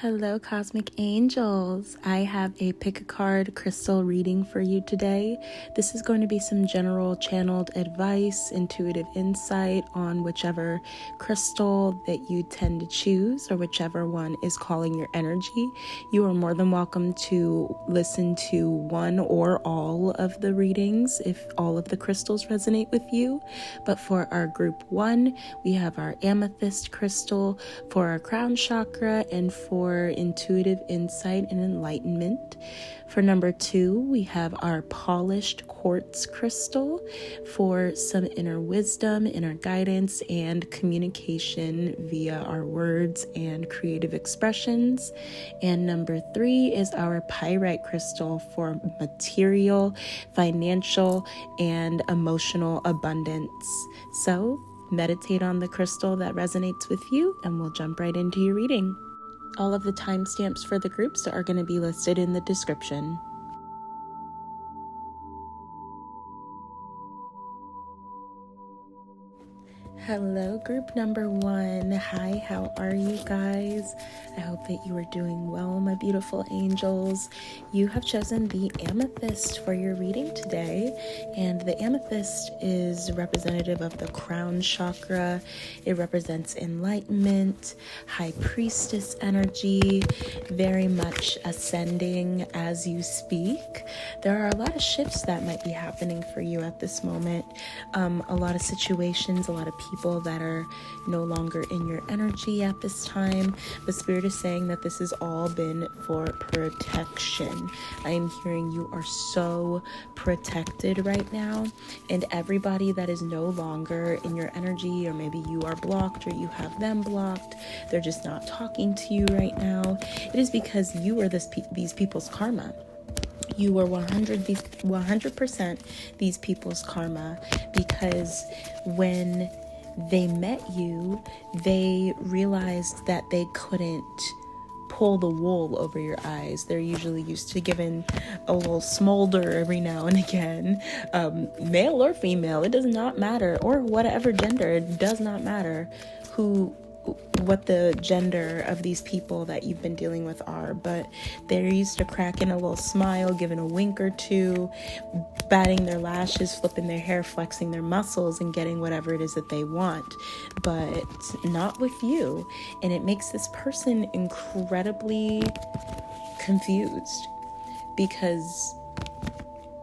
Hello, Cosmic Angels. I have a pick a card crystal reading for you today. This is going to be some general channeled advice, intuitive insight on whichever crystal that you tend to choose or whichever one is calling your energy. You are more than welcome to listen to one or all of the readings if all of the crystals resonate with you. But for our group one, we have our amethyst crystal for our crown chakra and for intuitive insight and enlightenment. For number two, we have our polished quartz crystal for some inner wisdom, inner guidance, and communication via our words and creative expressions. And number three is our pyrite crystal for material, financial, and emotional abundance. So meditate on the crystal that resonates with you, and we'll jump right into your reading. All of the timestamps for the groups are going to be listed in the description. Hello, group number one. Hi, how are you guys? I hope that you are doing well, my beautiful angels. You have chosen the amethyst for your reading today, and the amethyst is representative of the crown chakra. It represents enlightenment, high priestess energy, very much ascending as you speak. There are a lot of shifts that might be happening for you at this moment. A lot of situations, a lot of people that are no longer in your energy at this time. The Spirit is saying that this has all been for protection. I am hearing you are so protected right now, and everybody that is no longer in your energy, or maybe you are blocked or you have them blocked, they're just not talking to you right now, it is because you are these people's karma. You were 100% these people's karma, because when they met you, they realized that they couldn't pull the wool over your eyes. They're usually used to giving a little smolder every now and again, male or female, it does not matter, or whatever gender, it does not matter what the gender of these people that you've been dealing with are, but they're used to cracking a little smile, giving a wink or two, batting their lashes, flipping their hair, flexing their muscles, and getting whatever it is that they want, but not with you. And it makes this person incredibly confused, because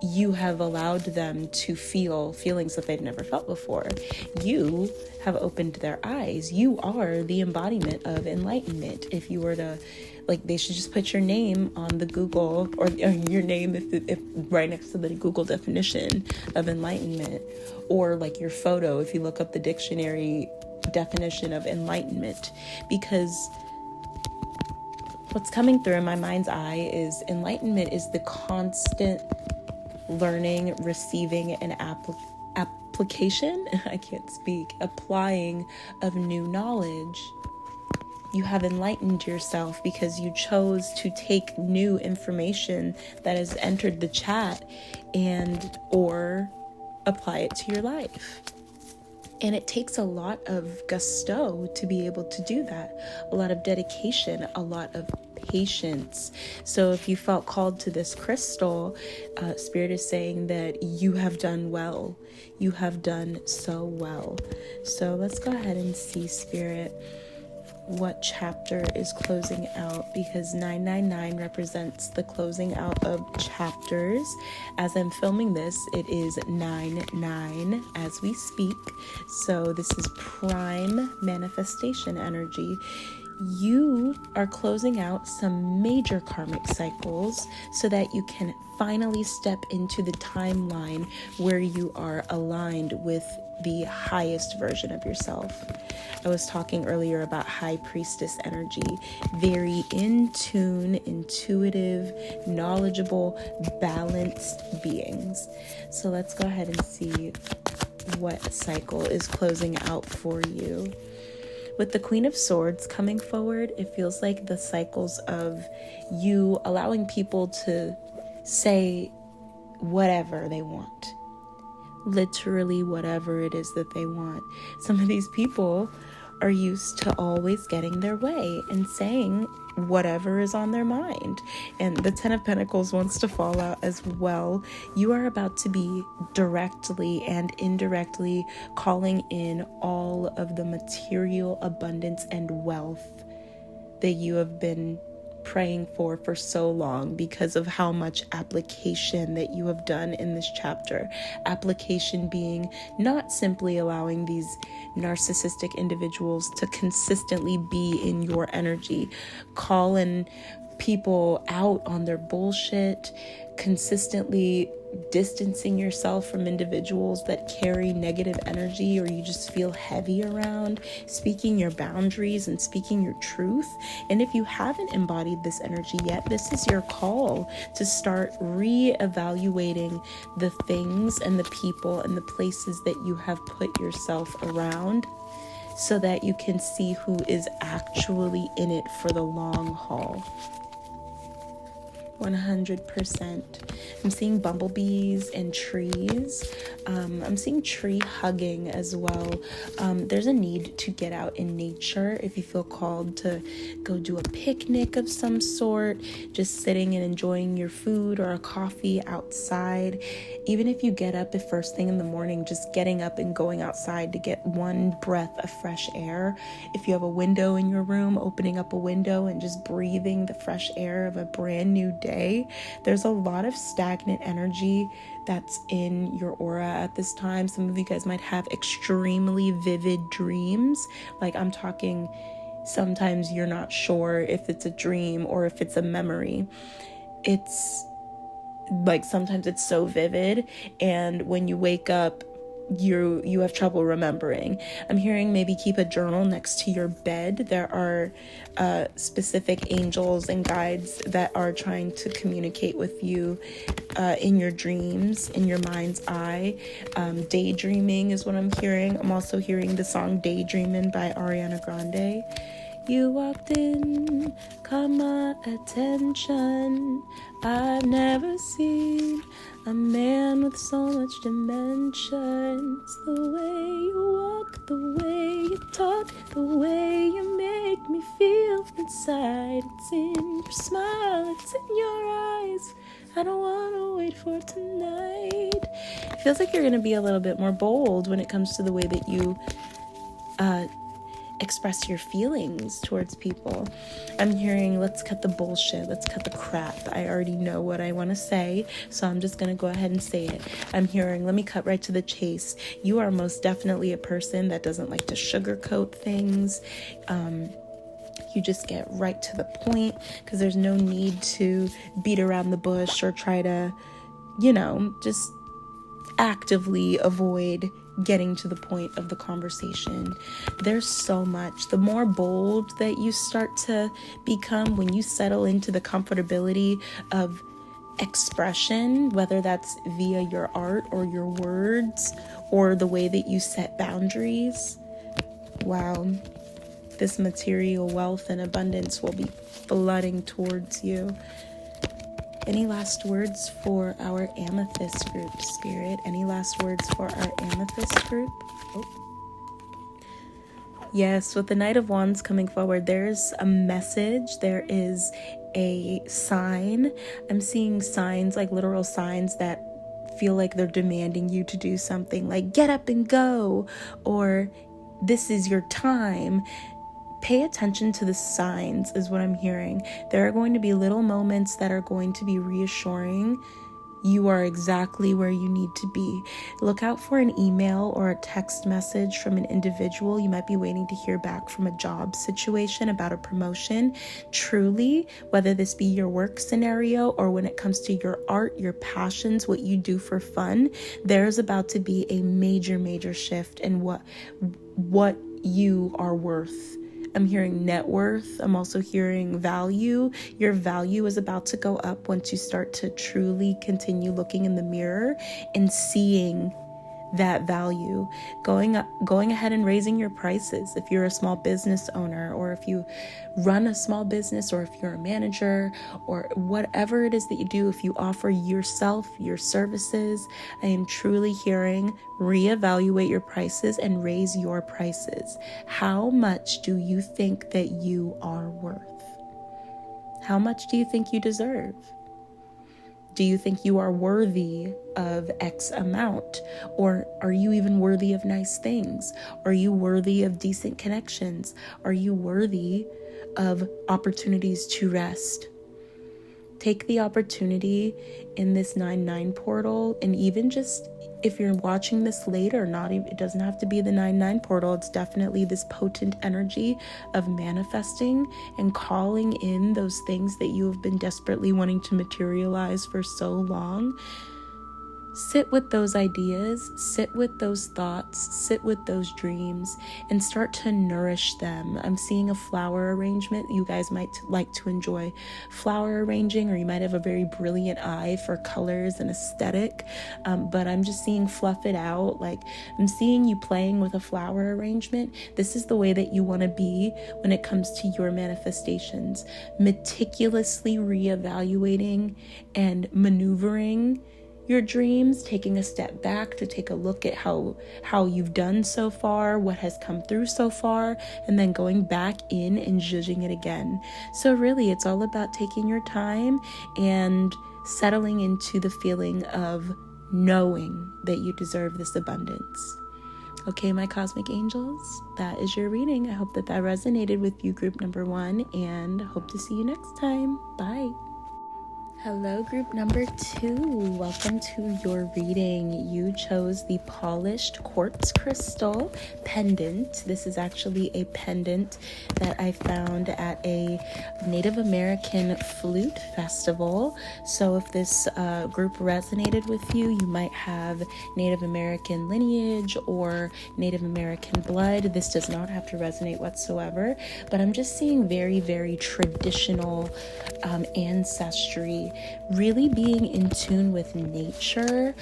you have allowed them to feel feelings that they've never felt before. You have opened their eyes. You are the embodiment of enlightenment. If you were to, they should just put your name on the Google, or your name if right next to the Google definition of enlightenment, or your photo if you look up the dictionary definition of enlightenment, because what's coming through in my mind's eye is enlightenment is the constant learning, receiving, and application, I can't speak, applying of new knowledge. You have enlightened yourself because you chose to take new information that has entered the chat or apply it to your life. And it takes a lot of gusto to be able to do that, a lot of dedication, a lot of patience. So if you felt called to this crystal, Spirit is saying that you have done well. You have done so well. So let's go ahead and see, Spirit, what chapter is closing out, because 999 represents the closing out of chapters. As I'm filming this, it is 9/9 as we speak. So this is prime manifestation energy. You are closing out some major karmic cycles so that you can finally step into the timeline where you are aligned with the highest version of yourself. I was talking earlier about high priestess energy, very in tune, intuitive, knowledgeable, balanced beings. So let's go ahead and see what cycle is closing out for you. With the Queen of Swords coming forward, it feels like the cycles of you allowing people to say whatever they want. Literally whatever it is that they want. Some of these people are used to always getting their way and saying whatever is on their mind. And the Ten of Pentacles wants to fall out as well. You are about to be directly and indirectly calling in all of the material abundance and wealth that you have been praying for so long, because of how much application that you have done in this chapter. Application being not simply allowing these narcissistic individuals to consistently be in your energy, calling people out on their bullshit, consistently distancing yourself from individuals that carry negative energy or you just feel heavy around, speaking your boundaries and speaking your truth. And if you haven't embodied this energy yet, this is your call to start re-evaluating the things and the people and the places that you have put yourself around, so that you can see who is actually in it for the long haul. 100%. I'm seeing bumblebees and trees. I'm seeing tree hugging as well. There's a need to get out in nature if you feel called to go do a picnic of some sort, just sitting and enjoying your food or a coffee outside. Even if you get up at first thing in the morning, just getting up and going outside to get one breath of fresh air. If you have a window in your room, opening up a window and just breathing the fresh air of a brand new day. There's a lot of stagnant energy that's in your aura at this time. Some of you guys might have extremely vivid dreams. Like, I'm talking, sometimes you're not sure if it's a dream or if it's a memory. It's like, sometimes it's so vivid, and when you wake up, you have trouble remembering. I'm hearing maybe keep a journal next to your bed. There are specific angels and guides that are trying to communicate with you in your dreams, in your mind's eye. Daydreaming is what I'm hearing. I'm also hearing the song Daydreamin' by Ariana Grande. You walked in, caught my attention. I've never seen a man with so much dimension. It's the way you walk, the way you talk, the way you make me feel inside. It's in your smile, it's in your eyes. I don't want to wait for tonight. It feels like you're going to be a little bit more bold when it comes to the way that you express your feelings towards people. I'm hearing, let's cut the bullshit, let's cut the crap. I already know what I want to say, so I'm just gonna go ahead and say it. I'm hearing, let me cut right to the chase. You are most definitely a person that doesn't like to sugarcoat things. You just get right to the point, because there's no need to beat around the bush or try to, just actively avoid getting to the point of the conversation. There's so much. The more bold that you start to become when you settle into the comfortability of expression, whether that's via your art or your words or the way that you set boundaries, wow, this material wealth and abundance will be flooding towards you. Any last words for our amethyst group, Spirit? Any last words for our amethyst group? Yes, with the Knight of Wands coming forward, there's a message. There is a sign. I'm seeing signs, like literal signs that feel like they're demanding you to do something, like get up and go, or this is your time. Pay attention to the signs is what I'm hearing. There are going to be little moments that are going to be reassuring. You are exactly where you need to be. Look out for an email or a text message from an individual. You might be waiting to hear back from a job situation about a promotion. Truly, whether this be your work scenario or when it comes to your art, your passions, what you do for fun, there's about to be a major, major shift in what you are worth. I'm hearing net worth. I'm also hearing value. Your value is about to go up once you start to truly continue looking in the mirror and seeing that value, going ahead and raising your prices. If you're a small business owner, or if you run a small business, or if you're a manager, or whatever it is that you do, if you offer yourself, your services, I am truly hearing reevaluate your prices and raise your prices. How much do you think that you are worth? How much do you think you deserve? Do you think you are worthy of X amount? Or are you even worthy of nice things? Are you worthy of decent connections? Are you worthy of opportunities to rest? Take the opportunity in this 9/9 portal, and even just if you're watching this later, it doesn't have to be the 9/9 portal. It's definitely this potent energy of manifesting and calling in those things that you have been desperately wanting to materialize for so long. Sit with those ideas, sit with those thoughts, sit with those dreams, and start to nourish them. I'm seeing a flower arrangement. You guys might like to enjoy flower arranging, or you might have a very brilliant eye for colors and aesthetic, but I'm just seeing fluff it out. Like, I'm seeing you playing with a flower arrangement. This is the way that you want to be when it comes to your manifestations. Meticulously reevaluating and maneuvering your dreams, taking a step back to take a look at how you've done so far, what has come through so far, and then going back in and judging it again. So really, it's all about taking your time and settling into the feeling of knowing that you deserve this abundance. Okay, my cosmic angels, that is your reading. I hope that resonated with you, group number 1, and hope to see you next time. Bye. Hello, group number 2. Welcome to your reading. You chose the polished quartz crystal pendant. This is actually a pendant that I found at a Native American flute festival. So if this group resonated with you, you might have Native American lineage or Native American blood. This does not have to resonate whatsoever, but I'm just seeing very, very traditional ancestry. Really being in tune with nature.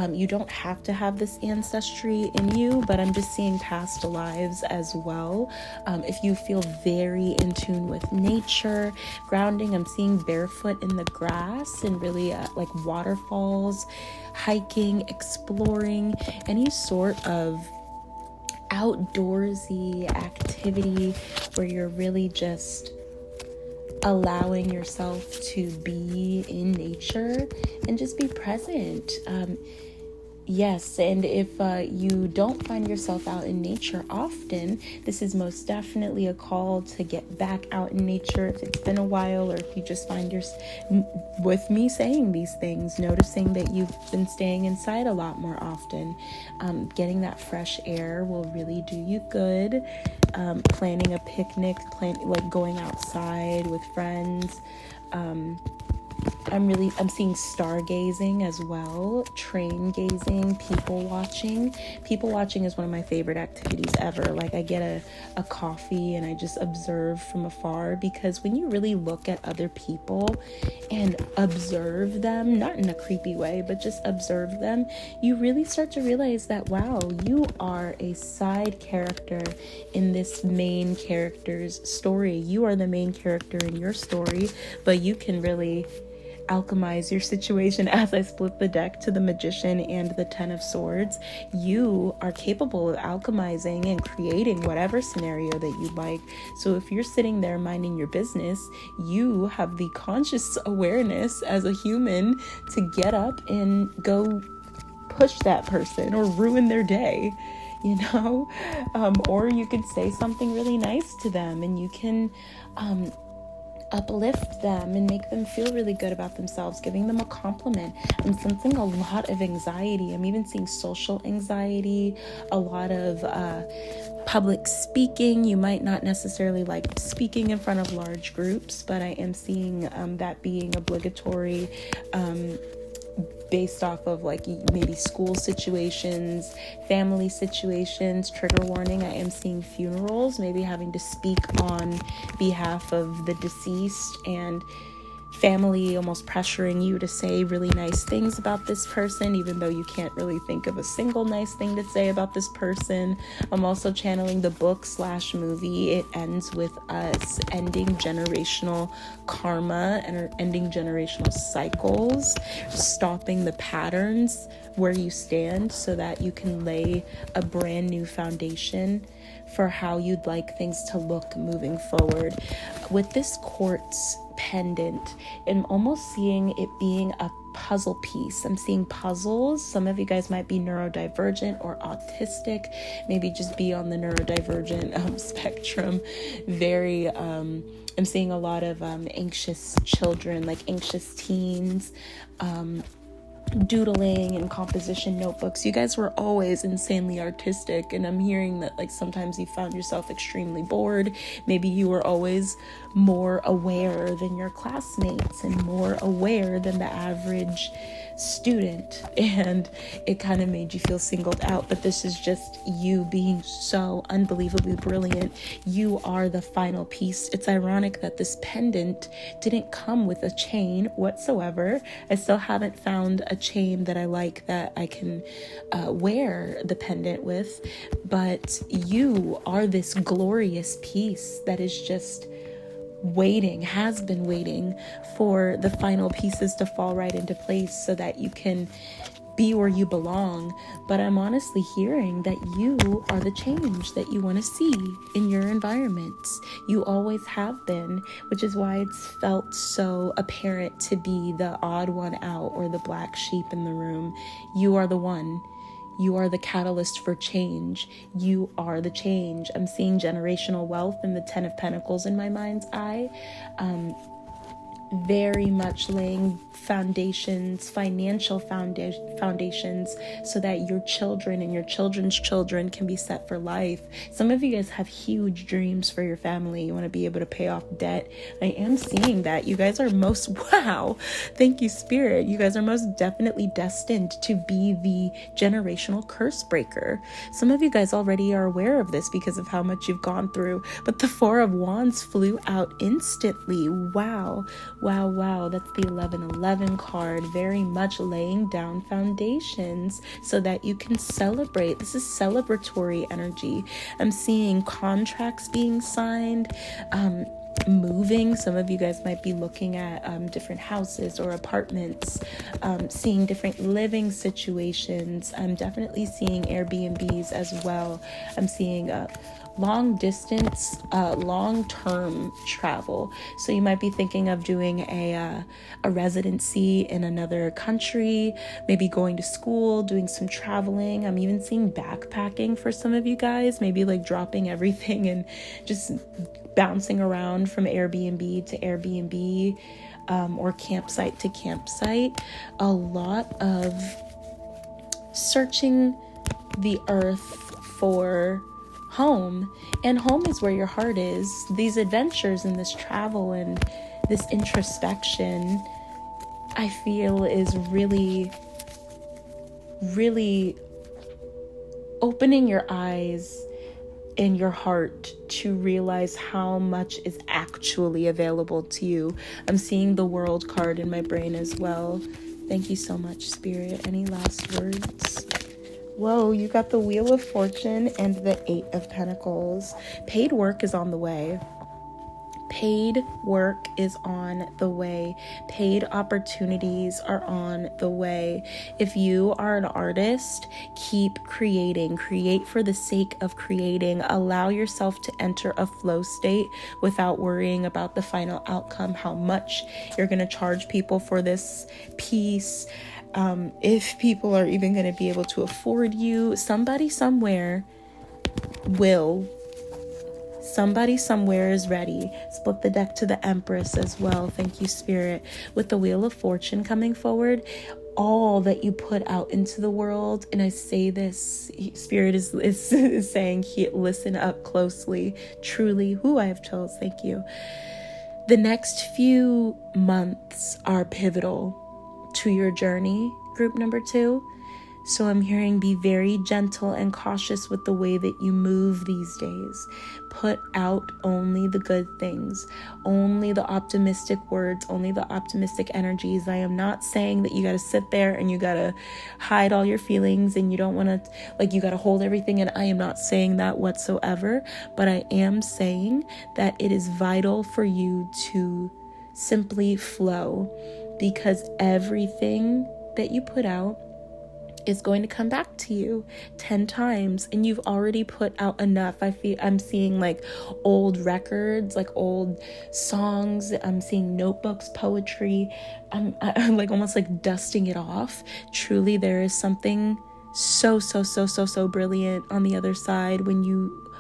You don't have to have this ancestry in you, but I'm just seeing past lives as well. If you feel very in tune with nature, grounding, I'm seeing barefoot in the grass and really like waterfalls, hiking, exploring, any sort of outdoorsy activity where you're really just allowing yourself to be in nature and just be present. Yes, and if you don't find yourself out in nature often, this is most definitely a call to get back out in nature if it's been a while, or if you just find with me saying these things, noticing that you've been staying inside a lot more often. Getting that fresh air will really do you good. Planning a picnic, like going outside with friends. I'm seeing stargazing as well, train gazing, people watching. People watching is one of my favorite activities ever. Like, I get a coffee and I just observe from afar, because when you really look at other people and observe them, not in a creepy way, but just observe them, you really start to realize that, wow, you are a side character in this main character's story. You are the main character in your story, but you can really alchemize your situation. As I split the deck to the Magician and the Ten of Swords, you are capable of alchemizing and creating whatever scenario that you like. So if you're sitting there minding your business, you have the conscious awareness as a human to get up and go push that person or ruin their day, or you could say something really nice to them, and you can uplift them and make them feel really good about themselves, giving them a compliment. I'm sensing a lot of anxiety. I'm even seeing social anxiety, a lot of public speaking. You might not necessarily like speaking in front of large groups, but I am seeing that being obligatory, based off of like maybe school situations, family situations. Trigger warning, I am seeing funerals, maybe having to speak on behalf of the deceased and family almost pressuring you to say really nice things about this person, even though you can't really think of a single nice thing to say about this person. I'm also channeling the book/movie. It ends with us ending generational karma and ending generational cycles, stopping the patterns where you stand so that you can lay a brand new foundation for how you'd like things to look moving forward. With this quartz pendant, I'm almost seeing it being a puzzle piece. I'm seeing puzzles. Some of you guys might be neurodivergent or autistic, maybe just be on the neurodivergent spectrum. I'm seeing a lot of anxious children, like anxious teens, doodling and composition notebooks. You guys were always insanely artistic, and I'm hearing that like sometimes you found yourself extremely bored. Maybe you were always more aware than your classmates and more aware than the average student, and it kind of made you feel singled out. But this is just you being so unbelievably brilliant. You are the final piece. It's ironic that this pendant didn't come with a chain whatsoever. I still haven't found a chain that I like that I can wear the pendant with, but you are this glorious piece that is just has been waiting for the final pieces to fall right into place so that you can be where you belong. But I'm honestly hearing that you are the change that you want to see in your environments. You always have been, which is why it's felt so apparent to be the odd one out or the black sheep in the room. You are the one. You are the catalyst for change. You are the change. I'm seeing generational wealth in the 10 of Pentacles in my mind's eye. Very much laying foundations, financial foundations, so that your children and your children's children can be set for life. Some of you guys have huge dreams for your family. You want to be able to pay off debt. I am seeing that. You guys are wow, thank you, Spirit. You guys are most definitely destined to be the generational curse breaker. Some of you guys already are aware of this because of how much you've gone through, but the Four of Wands flew out instantly. Wow. That's the 1111 card, very much laying down foundations so that you can celebrate. This is celebratory energy. I'm seeing contracts being signed, moving. Some of you guys might be looking at different houses or apartments, seeing different living situations. I'm definitely seeing Airbnbs as well. I'm seeing long distance, long-term travel. So you might be thinking of doing a residency in another country, maybe going to school, doing some traveling. I'm even seeing backpacking for some of you guys, maybe like dropping everything and just bouncing around from Airbnb to Airbnb, or campsite to campsite. A lot of searching the earth for home, and home is where your heart is. These adventures and this travel and this introspection, I feel, is really opening your eyes and your heart to realize how much is actually available to you. I'm seeing the World card in my brain as well. Thank you so much, Spirit. Any last words? Whoa, you got the Wheel of Fortune and the 8 of Pentacles. Paid work is on the way. Paid work is on the way. Paid opportunities are on the way. If you are an artist, keep creating. Create for the sake of creating. Allow yourself to enter a flow state without worrying about the final outcome, how much you're going to charge people for this piece. If people are even going to be able to afford you. Somebody somewhere will. Somebody somewhere is ready. Split the deck to the Empress as well. Thank you, Spirit. With the Wheel of Fortune coming forward, all that you put out into the world, and I say this, Spirit is saying, listen up closely. Truly, I have chills. Thank you. The next few months are pivotal to your journey, group number 2. So I'm hearing be very gentle and cautious with the way that you move these days. Put out only the good things, only the optimistic words, only the optimistic energies. I am not saying that you got to sit there and you got to hide all your feelings and you don't want to, like, you got to hold everything. And I am not saying that whatsoever, but I am saying that it is vital for you to simply flow, because everything that you put out is going to come back to you 10 times, and you've already put out enough. I'm seeing like old records, like old songs. I'm seeing notebooks, poetry. I'm like almost like dusting it off. Truly, there is something so brilliant on the other side when you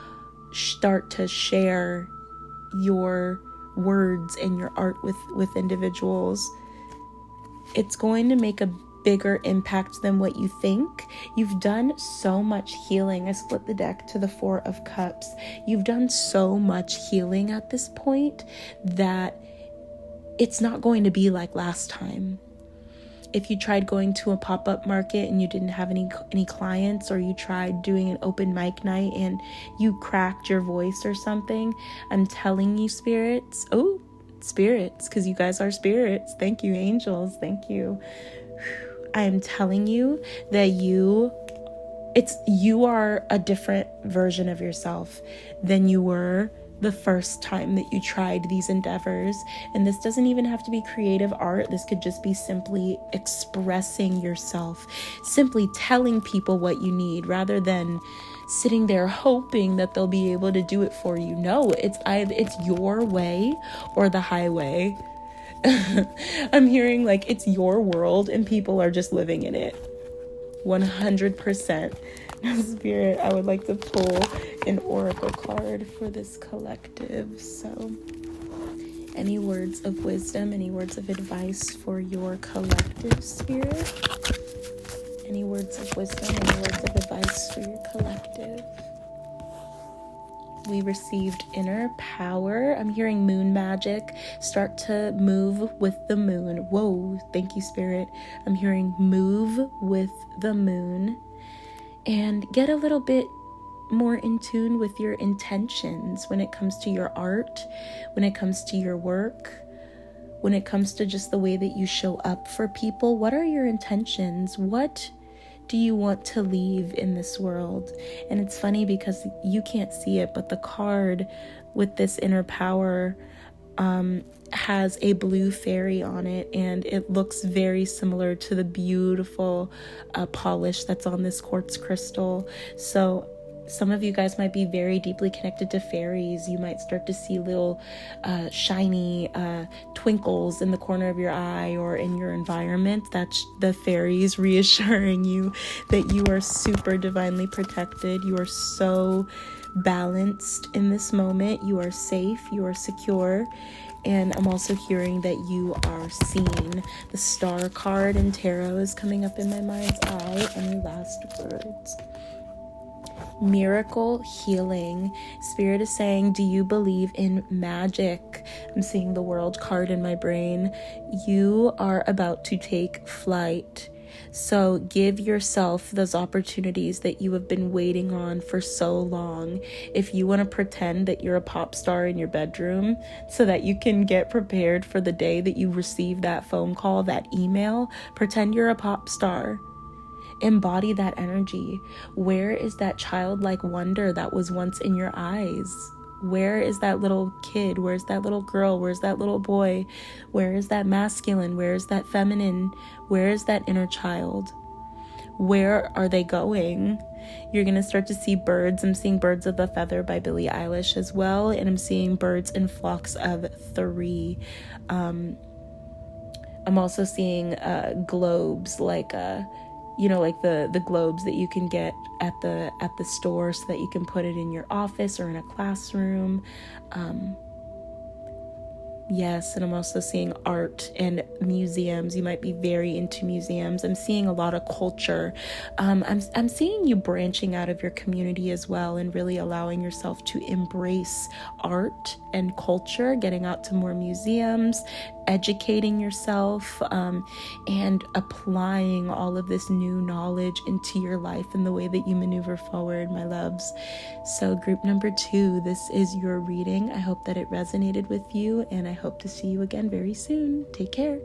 start to share your words and your art with individuals. It's going to make a bigger impact than what you think. You've done so much healing. I split the deck to the 4 of Cups. You've done so much healing at this point that it's not going to be like last time. If you tried going to a pop-up market and you didn't have any clients, or you tried doing an open mic night and you cracked your voice or something, I'm telling you, spirits, because you guys are spirits. Thank you, angels. Thank you. I am telling you that you are a different version of yourself than you were the first time that you tried these endeavors. And this doesn't even have to be creative art. This could just be simply expressing yourself, simply telling people what you need, rather than sitting there hoping that they'll be able to do it for you. No, it's your way or the highway. I'm hearing like it's your world and people are just living in it. 100%. Spirit, I would like to pull an oracle card for this collective. So, any words of wisdom, any words of advice for your collective, Spirit? Any words of wisdom, any words of advice for your collective? We received inner power. I'm hearing moon magic. Start to move with the moon. Whoa, thank you, Spirit. I'm hearing move with the moon. And get a little bit more in tune with your intentions when it comes to your art, when it comes to your work, when it comes to just the way that you show up for people. What are your intentions? What do you want to leave in this world? And it's funny because you can't see it, but the card with this inner power has a blue fairy on it, and it looks very similar to the beautiful polish that's on this quartz crystal. So some of you guys might be very deeply connected to fairies. You might start to see little shiny twinkles in the corner of your eye or in your environment. That's the fairies reassuring you that you are super divinely protected. You are so balanced in this moment. You are safe. You are secure. And I'm also hearing that you are seen. The Star card in tarot is coming up in my mind's eye. Any last words? Miracle healing. Spirit is saying, do you believe in magic? I'm seeing the World card in my brain. You are about to take flight. So give yourself those opportunities that you have been waiting on for so long. If you want to pretend that you're a pop star in your bedroom so that you can get prepared for the day that you receive that phone call, that email, pretend you're a pop star. Embody that energy. Where is that childlike wonder that was once in your eyes? Where is that little kid? Where's that little girl? Where's that little boy? Where is that masculine? Where is that feminine? Where is that inner child? Where are they going? You're going to start to see birds. I'm seeing Birds of a Feather by Billie Eilish as well. And I'm seeing birds in flocks of 3. I'm also seeing globes, like like the globes that you can get at the store so that you can put it in your office or in a classroom. Yes, and I'm also seeing art and museums. You might be very into museums. I'm seeing a lot of culture. I'm seeing you branching out of your community as well and really allowing yourself to embrace art and culture, getting out to more museums, educating yourself and applying all of this new knowledge into your life and the way that you maneuver forward, my loves. So group number 2, this is your reading. I hope that it resonated with you, and I hope to see you again very soon. Take care.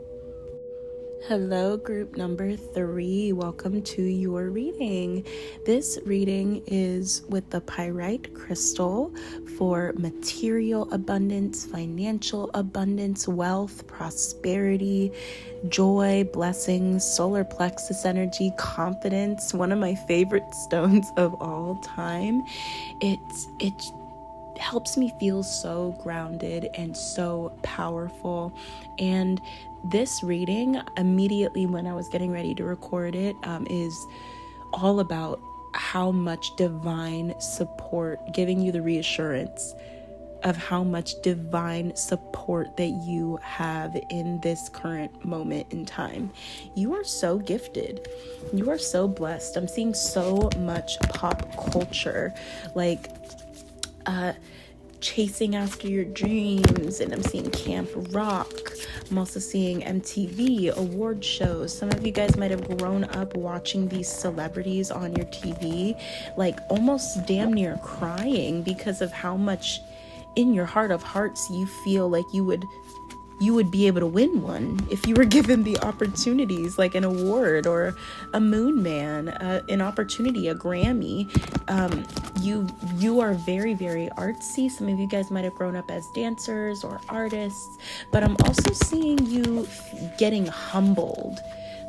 Hello, group number 3. Welcome to your reading. This reading is with the pyrite crystal for material abundance, financial abundance, wealth, prosperity, joy, blessings, solar plexus energy, confidence. One of my favorite stones of all time. It helps me feel so grounded and so powerful. And this reading, immediately when I was getting ready to record it, is all about how much divine support, giving you the reassurance of how much divine support that you have in this current moment in time. You are so gifted. You are so blessed. I'm seeing so much pop culture, like chasing after your dreams, and I'm seeing Camp Rock. I'm also seeing MTV award shows. Some of you guys might have grown up watching these celebrities on your TV, like almost damn near crying because of how much in your heart of hearts you feel like you would be able to win one if you were given the opportunities, like an award or a Moon Man, an opportunity, a Grammy. You are very, very artsy. Some of you guys might have grown up as dancers or artists, but I'm also seeing you getting humbled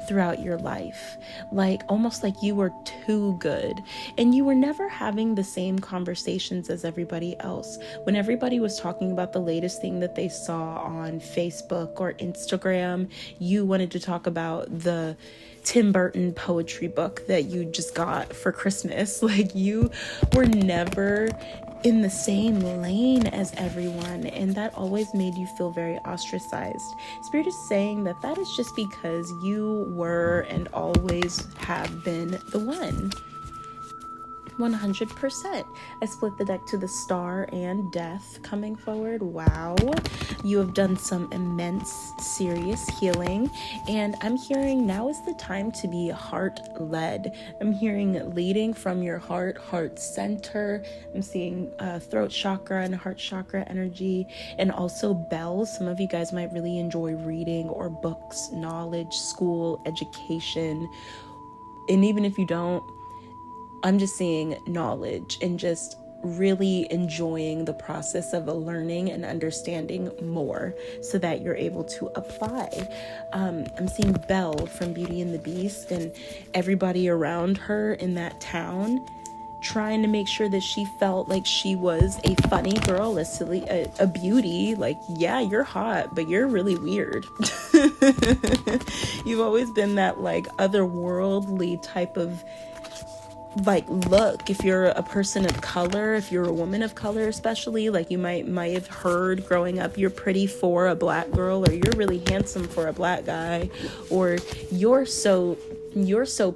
throughout your life, like almost like you were too good, and you were never having the same conversations as everybody else. When everybody was talking about the latest thing that they saw on Facebook or Instagram, you wanted to talk about the Tim Burton poetry book that you just got for Christmas. Like, you were never in the same lane as everyone, and that always made you feel very ostracized. Spirit is saying that that is just because you were and always have been the one. 100%. I split the deck to the Star and Death coming forward. Wow. You have done some immense, serious healing. And I'm hearing now is the time to be heart-led. I'm hearing leading from your heart center. I'm seeing throat chakra and heart chakra energy, and also bells. Some of you guys might really enjoy reading or books, knowledge, school, education. And even if you don't, I'm just seeing knowledge and just really enjoying the process of learning and understanding more so that you're able to apply. I'm seeing Belle from Beauty and the Beast and everybody around her in that town trying to make sure that she felt like she was a funny girl, a beauty. Like, yeah, you're hot, but you're really weird. You've always been that like otherworldly type of like look. If you're a person of color, if you're a woman of color especially, like you might have heard growing up, you're pretty for a black girl, or you're really handsome for a black guy, or you're so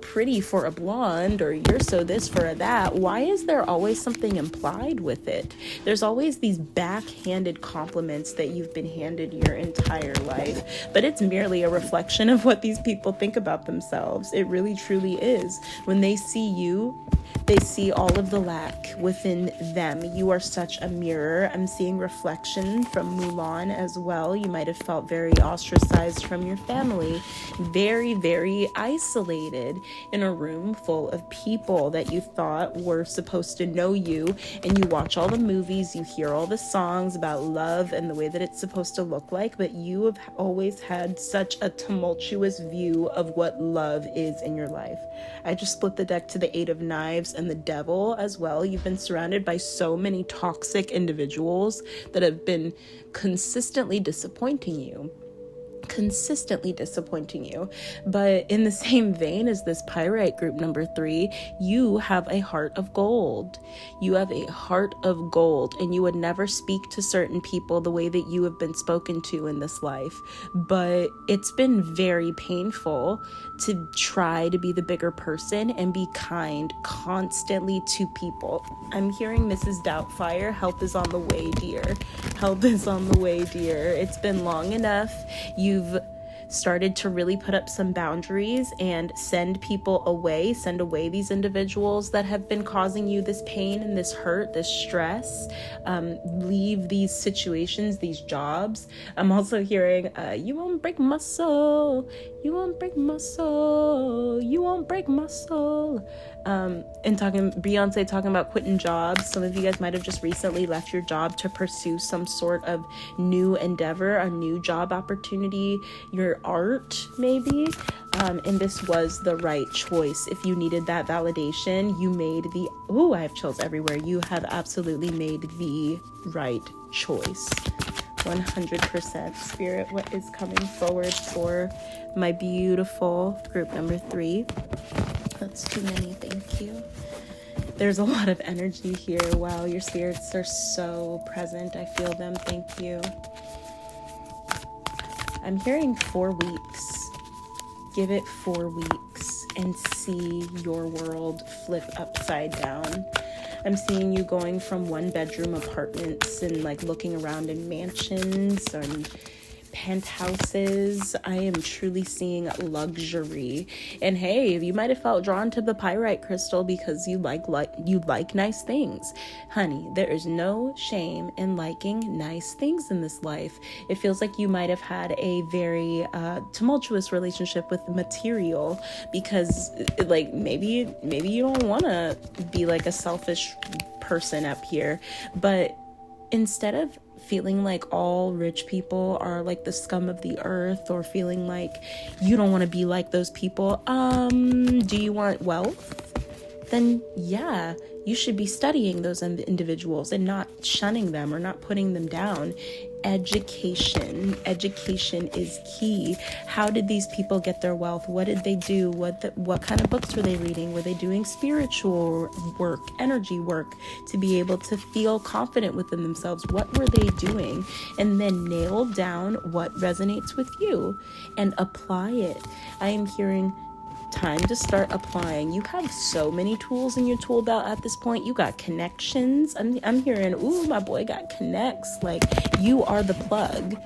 pretty for a blonde, or you're so this for a that. Why is there always something implied with it? There's always these backhanded compliments that you've been handed your entire life, but it's merely a reflection of what these people think about themselves. It really truly is. When they see you, they see all of the lack within them. You are such a mirror. I'm seeing reflection from Mulan as well. You might have felt very ostracized from your family, very, very isolated in a room full of people that you thought were supposed to know you. And you watch all the movies, you hear all the songs about love and the way that it's supposed to look like, but you have always had such a tumultuous view of what love is in your life. I just split the deck to the Eight of Knives and the Devil as well. You've been surrounded by so many toxic individuals that have been consistently disappointing you. consistently disappointing you. But in the same vein as this pyrite group number 3, you have a heart of gold. You have a heart of gold, and you would never speak to certain people the way that you have been spoken to in this life. But it's been very painful to try to be the bigger person and be kind constantly to people. I'm hearing Mrs. Doubtfire, help is on the way, dear. Help is on the way, dear. It's been long enough. You've started to really put up some boundaries and send away these individuals that have been causing you this pain and this hurt, this stress. Leave these situations, these jobs. I'm also hearing, you won't break my soul. You won't break my soul. You won't break my soul. And Beyonce talking about quitting jobs. Some of you guys might have just recently left your job to pursue some sort of new endeavor, a new job opportunity, your art maybe. And this was the right choice. If you needed that validation, I have chills everywhere. You have absolutely made the right choice. 100%. Spirit, what is coming forward for my beautiful group number 3? That's too many, thank you. There's a lot of energy here. Wow, your spirits are so present. I feel them, thank you. I'm hearing 4 weeks. Give it 4 weeks and see your world flip upside down. I'm seeing you going from 1-bedroom apartments and like looking around in mansions and penthouses. I am truly seeing luxury. And hey, you might have felt drawn to the pyrite crystal because you like nice things. Honey, there is no shame in liking nice things in this life. It feels like you might have had a very tumultuous relationship with material because like maybe you don't want to be like a selfish person up here, but instead of feeling like all rich people are like the scum of the earth, or feeling like you don't want to be like those people, do you want wealth? Then yeah, you should be studying those individuals and not shunning them or not putting them down. Education is key. How did these people get their wealth? What did they do? What kind of books were they reading? Were they doing spiritual work, energy work, to be able to feel confident within themselves? What were they doing? And then nail down what resonates with you and apply it. I am hearing time to start applying. You have so many tools in your tool belt at this point. You got connections. I'm hearing, ooh, my boy got connects. Like, you are the plug.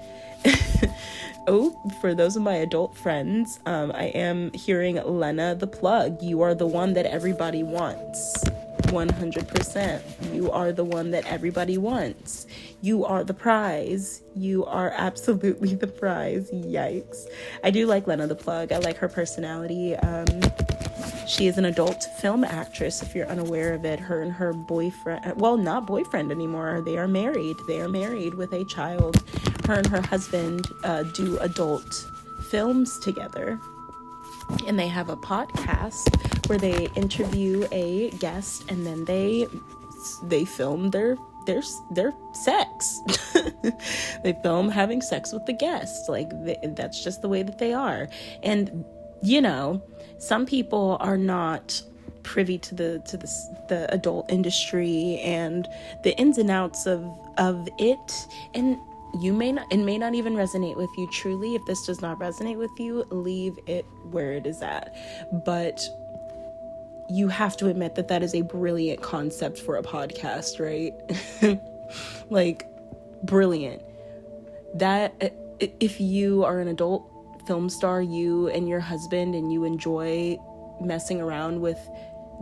Oh, for those of my adult friends, I am hearing Lena the plug. You are the one that everybody wants. 100%. You are the one that everybody wants. You are the prize. You are absolutely the prize. Yikes. I do like Lena the plug. I like her personality. She is an adult film actress, if you're unaware of it. Her and her boyfriend, well, not boyfriend anymore. They are married. They are married with a child. Her and her husband do adult films together. And they have a podcast where they interview a guest and then they film their sex. They film having sex with the guests. Like, that's just the way that they are. And you know, some people are not privy to the adult industry and the ins and outs of it, and it may not even resonate with you. Truly, if this does not resonate with you, leave it where it is at. But you have to admit that is a brilliant concept for a podcast, right? Like, brilliant. That if you are an adult film star, you and your husband, and you enjoy messing around with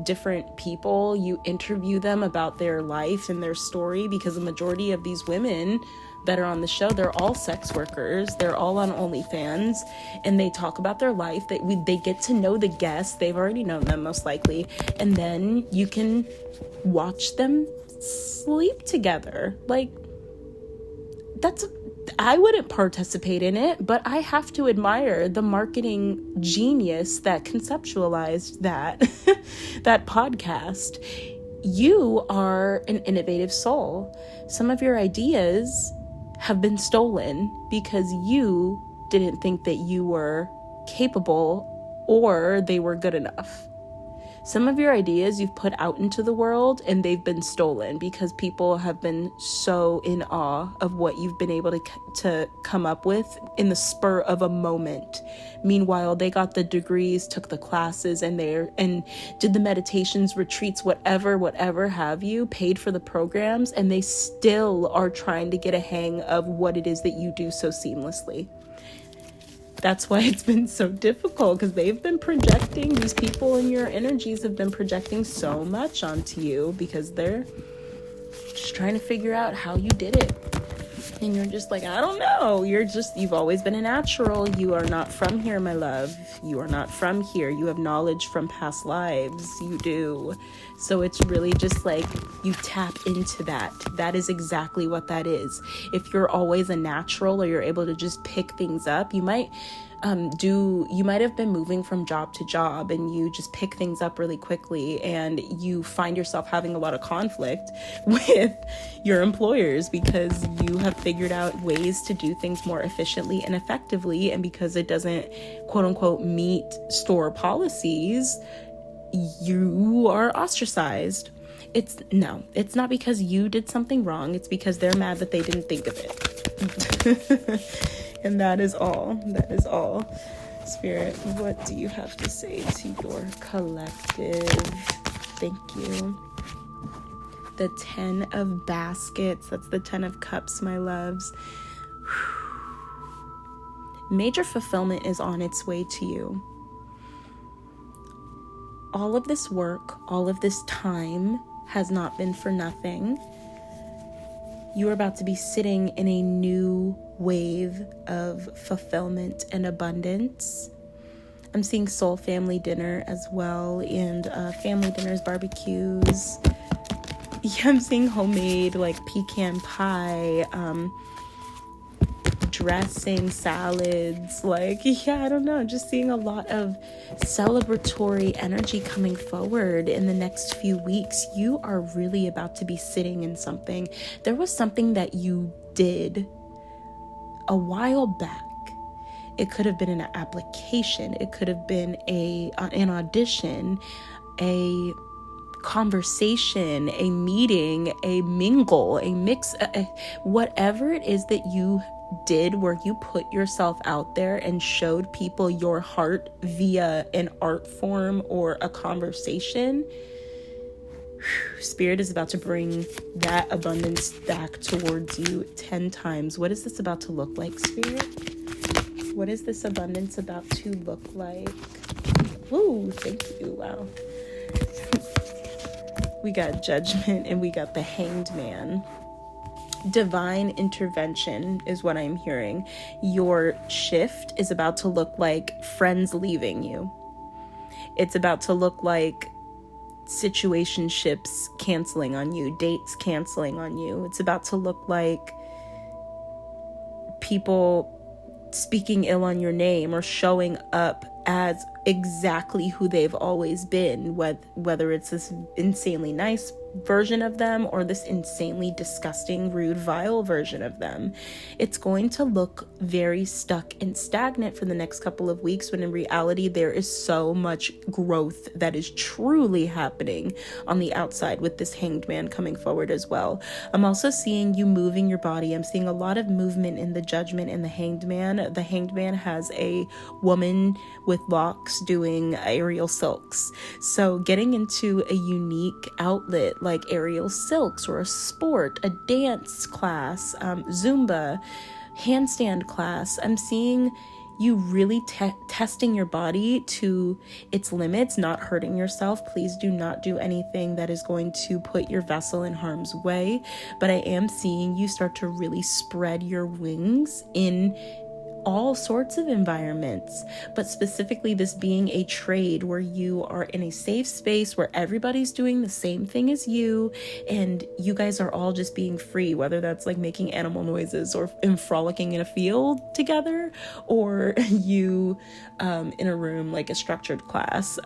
different people, you interview them about their life and their story, because the majority of these women that are on the show, they're all sex workers, they're all on OnlyFans, and they talk about their life. They get to know the guests. They've already known them most likely, and then you can watch them sleep together. Like, I wouldn't participate in it, but I have to admire the marketing genius that conceptualized that that podcast. You are an innovative soul. Some of your ideas have been stolen because you didn't think that you were capable or they were good enough. Some of your ideas you've put out into the world and they've been stolen because people have been so in awe of what you've been able to come up with in the spur of a moment. Meanwhile, they got the degrees, took the classes, and did the meditations, retreats, whatever have you, paid for the programs, and they still are trying to get a hang of what it is that you do so seamlessly. That's why it's been so difficult, because they've been projecting, these people in your energies have been projecting so much onto you because they're just trying to figure out how you did it. And you're just like, I don't know. You've always been a natural. You are not from here, my love. You are not from here. You have knowledge from past lives. You do. So it's really just like you tap into that. That is exactly what that is. If you're always a natural or you're able to just pick things up, you might have been moving from job to job and you just pick things up really quickly and you find yourself having a lot of conflict with your employers because you have figured out ways to do things more efficiently and effectively, and because it doesn't quote unquote meet store policies, you are ostracized. It's not because you did something wrong. It's because they're mad that they didn't think of it. And that is all. Spirit, what do you have to say to your collective? Thank you. The 10 of baskets. That's the 10 of cups, my loves. Major fulfillment is on its way to you. All of this work, all of this time has not been for nothing. You are about to be sitting in a new wave of fulfillment and abundance. I'm seeing soul family dinner as well, and family dinners, barbecues. Yeah, I'm seeing homemade like pecan pie, dressing, salads, I don't know, just seeing a lot of celebratory energy coming forward in the next few weeks. You are really about to be sitting in something. There was something that you did a while back. It could have been an application. It could have been an audition, a conversation, a meeting, a mingle, a mix, whatever it is that you did where you put yourself out there and showed people your heart via an art form or a conversation. Spirit is about to bring that abundance back towards you 10 times. What is this about to look like, Spirit? What is this abundance about to look like? Woo, thank you. Wow. We got Judgment and we got the Hanged Man. Divine intervention is what I'm hearing. Your shift is about to look like friends leaving you. It's about to look like situationships canceling on you, dates canceling on you. It's about to look like people speaking ill on your name or showing up as exactly who they've always been, whether it's this insanely nice version of them or this insanely disgusting, rude, vile version of them. It's going to look very stuck and stagnant for the next couple of weeks, when in reality there is so much growth that is truly happening on the outside with this Hanged Man coming forward as well. I'm also seeing you moving your body. I'm seeing a lot of movement in the Judgment and the Hanged Man. The Hanged Man has a woman with locks doing aerial silks. So getting into a unique outlet like aerial silks or a sport, a dance class, Zumba, handstand class. I'm seeing you really testing your body to its limits, not hurting yourself. Please do not do anything that is going to put your vessel in harm's way. But I am seeing you start to really spread your wings in all sorts of environments, but specifically this being a trade where you are in a safe space where everybody's doing the same thing as you, and you guys are all just being free, whether that's like making animal noises or frolicking in a field together, or you in a room like a structured class,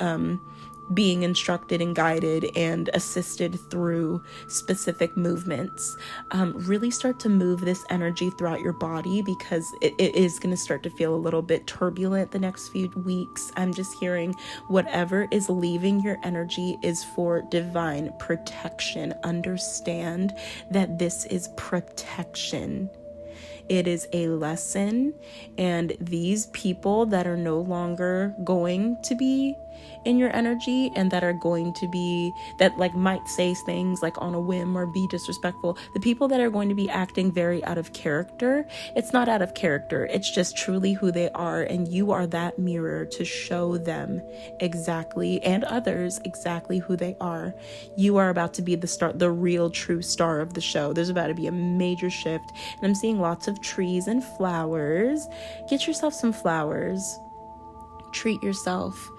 being instructed and guided and assisted through specific movements. Really start to move this energy throughout your body, because it is going to start to feel a little bit turbulent the next few weeks. I'm just hearing whatever is leaving your energy is for divine protection. Understand that this is protection. It is a lesson, and these people that are no longer going to be in your energy and that are going to be, that like might say things like on a whim or be disrespectful, the people that are going to be acting very out of character, it's not out of character, it's just truly who they are, and you are that mirror to show them exactly, and others exactly, who they are. You are about to be the star, the real true star of the show. There's about to be a major shift, and I'm seeing lots of trees and flowers. Get yourself some flowers. Treat yourself.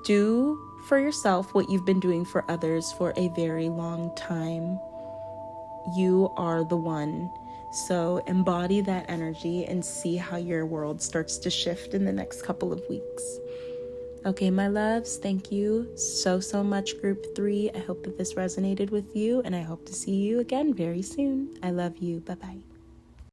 Do for yourself what you've been doing for others for a very long time. You are the one. So embody that energy and see how your world starts to shift in the next couple of weeks. Okay, my loves, thank you so much, Group 3. I hope that this resonated with you, and I hope to see you again very soon. I love you. Bye-bye.